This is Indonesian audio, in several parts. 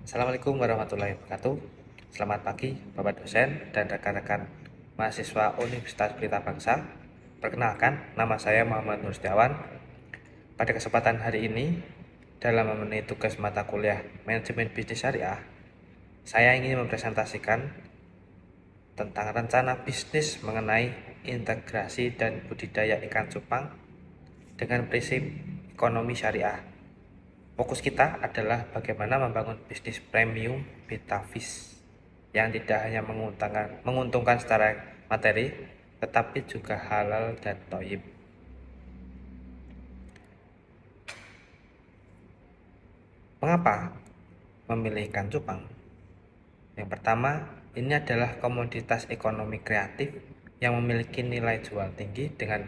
Assalamualaikum warahmatullahi wabarakatuh. Selamat pagi Bapak dosen dan rekan-rekan mahasiswa Universitas Pelita Bangsa. Perkenalkan, nama saya Muhammad Nur Setiawan. Pada kesempatan hari ini, dalam memenuhi tugas mata kuliah Manajemen Bisnis Syariah, saya ingin mempresentasikan tentang rencana bisnis mengenai integrasi dan budidaya ikan cupang dengan prinsip ekonomi syariah. Fokus kita adalah bagaimana membangun bisnis premium beta fish yang tidak hanya menguntungkan secara materi, tetapi juga halal dan thayyib. Mengapa memilih ikan cupang? Yang pertama, ini adalah komoditas ekonomi kreatif yang memiliki nilai jual tinggi dengan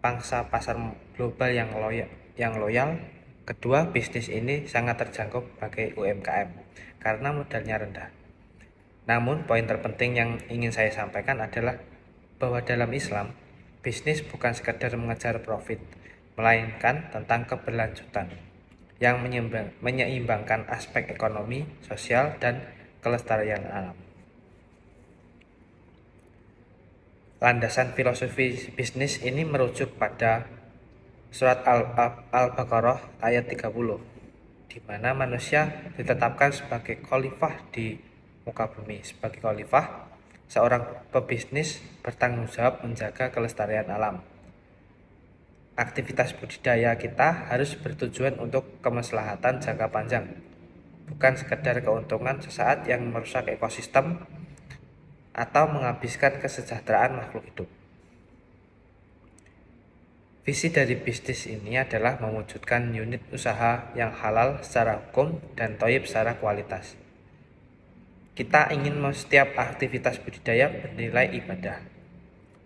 pangsa pasar global yang loyal. Kedua, bisnis ini sangat terjangkau bagi UMKM karena modalnya rendah. Namun, poin terpenting yang ingin saya sampaikan adalah bahwa dalam Islam, bisnis bukan sekadar mengejar profit, melainkan tentang keberlanjutan yang menyeimbangkan aspek ekonomi, sosial, dan kelestarian alam. Landasan filosofi bisnis ini merujuk pada surat Al-Baqarah ayat 30, di mana manusia ditetapkan sebagai khalifah di muka bumi. Sebagai khalifah, seorang pebisnis bertanggung jawab menjaga kelestarian alam. Aktivitas budidaya kita harus bertujuan untuk kemaslahatan jangka panjang, bukan sekedar keuntungan sesaat yang merusak ekosistem atau menghabiskan kesejahteraan makhluk hidup. Visi dari bisnis ini adalah mewujudkan unit usaha yang halal secara hukum dan thayyib secara kualitas. Kita ingin setiap aktivitas budidaya bernilai ibadah.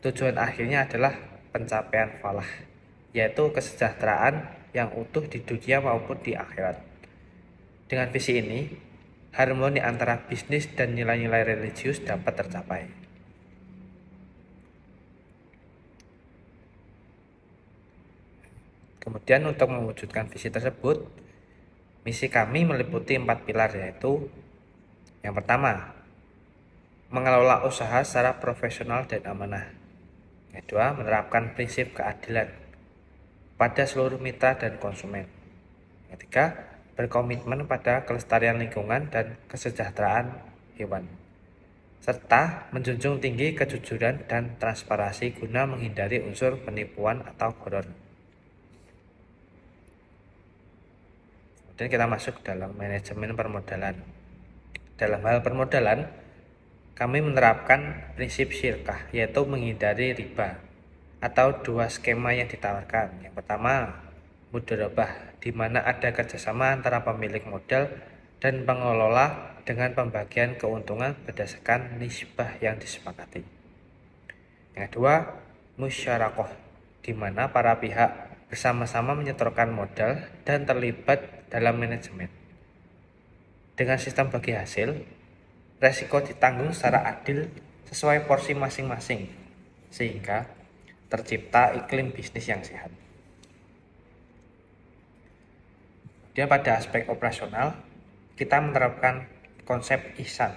Tujuan akhirnya adalah pencapaian falah, yaitu kesejahteraan yang utuh di dunia maupun di akhirat. Dengan visi ini, harmoni antara bisnis dan nilai-nilai religius dapat tercapai. Kemudian untuk mewujudkan visi tersebut, misi kami meliputi 4 pilar, yaitu yang pertama, mengelola usaha secara profesional dan amanah. Yang kedua, menerapkan prinsip keadilan pada seluruh mitra dan konsumen. Yang ketiga, berkomitmen pada kelestarian lingkungan dan kesejahteraan hewan, serta menjunjung tinggi kejujuran dan transparansi guna menghindari unsur penipuan atau gharar. Kemudian kita masuk dalam manajemen permodalan. Dalam hal permodalan, kami menerapkan prinsip syirkah, yaitu menghindari riba atau dua skema yang ditawarkan. Yang pertama, mudharabah, di mana ada kerjasama antara pemilik modal dan pengelola dengan pembagian keuntungan berdasarkan nisbah yang disepakati. Yang kedua, musyarakoh, di mana para pihak bersama-sama menyetorkan modal dan terlibat dalam manajemen. Dengan sistem bagi hasil, resiko ditanggung secara adil sesuai porsi masing-masing, sehingga tercipta iklim bisnis yang sehat. Kemudian pada aspek operasional, kita menerapkan konsep ihsan,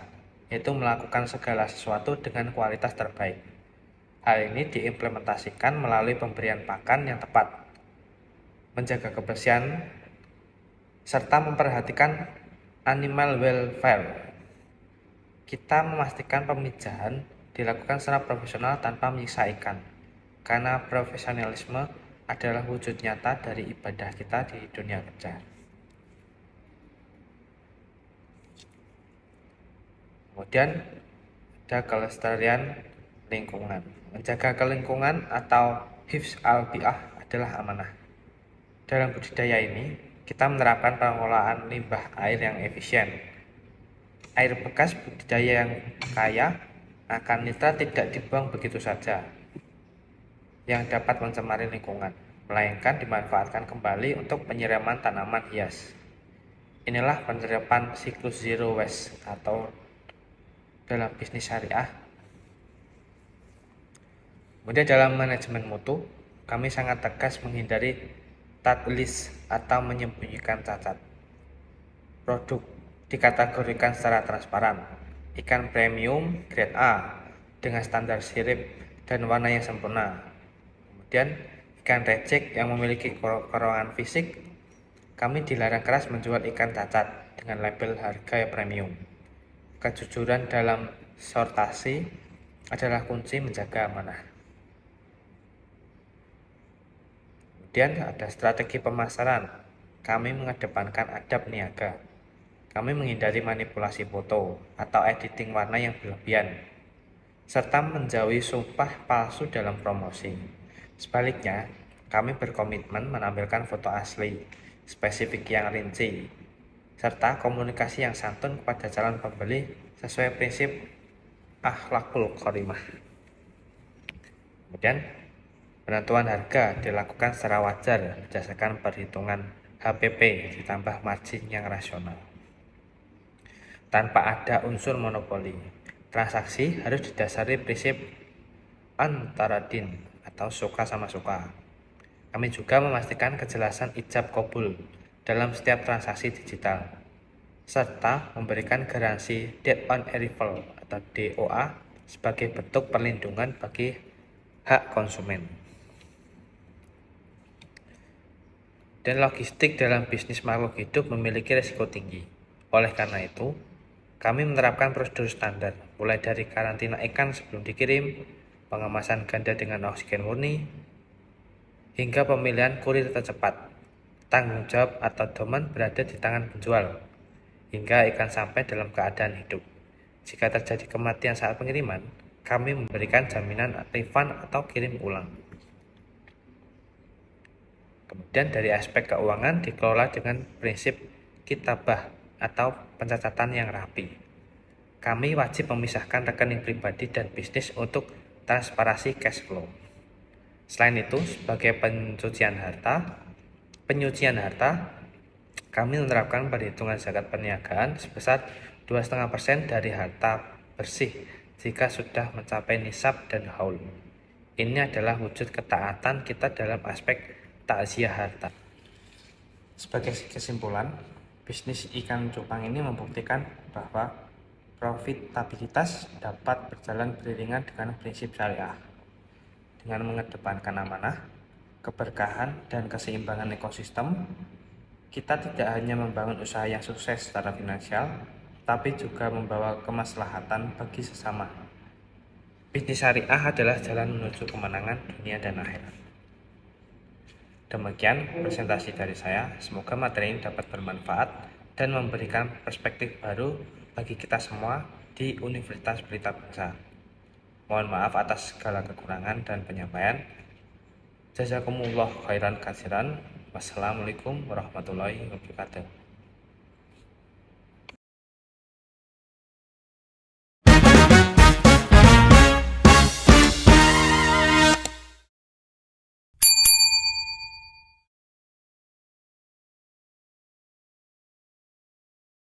yaitu melakukan segala sesuatu dengan kualitas terbaik. Hal ini diimplementasikan melalui pemberian pakan yang tepat, menjaga kebersihan, serta memperhatikan animal welfare. Kita memastikan pemijahan dilakukan secara profesional tanpa menyiksa ikan, karena profesionalisme adalah wujud nyata dari ibadah kita di dunia kerja. Kemudian ada kelestarian lingkungan. Menjaga kelingkungan atau hifz al-bi'ah adalah amanah. Dalam budidaya ini, kita menerapkan pengelolaan limbah air yang efisien. Air bekas budidaya yang kaya akan nitrat tidak dibuang begitu saja, yang dapat mencemari lingkungan, melainkan dimanfaatkan kembali untuk penyiraman tanaman hias. Inilah penerapan siklus zero waste atau dalam bisnis syariah. Kemudian dalam manajemen mutu, kami sangat tegas menghindari tadlis atau menyembunyikan cacat produk dikategorikan secara transparan. Ikan premium grade A dengan standar sirip dan warna yang sempurna. Kemudian ikan reject yang memiliki kekurangan fisik, kami dilarang keras menjual ikan cacat dengan label harga premium. Kejujuran dalam sortasi adalah kunci menjaga amanah. Kemudian ada strategi pemasaran. Kami mengedepankan adab niaga. Kami menghindari manipulasi foto atau editing warna yang berlebihan, serta menjauhi sumpah palsu dalam promosi. Sebaliknya, kami berkomitmen menampilkan foto asli, spesifik yang rinci, serta komunikasi yang santun kepada calon pembeli sesuai prinsip akhlakul karimah. Kemudian, penentuan harga dilakukan secara wajar berdasarkan perhitungan HPP ditambah margin yang rasional, tanpa ada unsur monopoli. Transaksi harus didasari prinsip antara din atau suka sama suka. Kami juga memastikan kejelasan ijab kabul dalam setiap transaksi digital, serta memberikan garansi Date on Arrival atau DOA sebagai bentuk perlindungan bagi hak konsumen. Dan logistik dalam bisnis makhluk hidup memiliki risiko tinggi. Oleh karena itu, kami menerapkan prosedur standar, mulai dari karantina ikan sebelum dikirim, pengemasan ganda dengan oksigen murni, hingga pemilihan kurir tercepat. Tanggung jawab atau domain berada di tangan penjual, hingga ikan sampai dalam keadaan hidup. Jika terjadi kematian saat pengiriman, kami memberikan jaminan refund atau kirim ulang. Kemudian dari aspek keuangan dikelola dengan prinsip kitabah atau pencatatan yang rapi. Kami wajib memisahkan rekening pribadi dan bisnis untuk transparansi cash flow. Selain itu, sebagai penyucian harta, kami menerapkan perhitungan zakat perniagaan sebesar 2,5% dari harta bersih jika sudah mencapai nisab dan haul. Ini adalah wujud ketaatan kita dalam aspek takziah harta. Sebagai kesimpulan, bisnis ikan cupang ini membuktikan bahwa profitabilitas dapat berjalan beriringan dengan prinsip syariah. Dengan mengedepankan amanah, keberkahan, dan keseimbangan ekosistem, kita tidak hanya membangun usaha yang sukses secara finansial, tapi juga membawa kemaslahatan bagi sesama. Bisnis syariah adalah jalan menuju kemenangan dunia dan akhirat. Demikian presentasi dari saya, semoga materi ini dapat bermanfaat dan memberikan perspektif baru bagi kita semua di Universitas Pelita Bangsa. Mohon maaf atas segala kekurangan dan penyampaian. Jazakumullah khairan katsiran. Wassalamualaikum warahmatullahi wabarakatuh.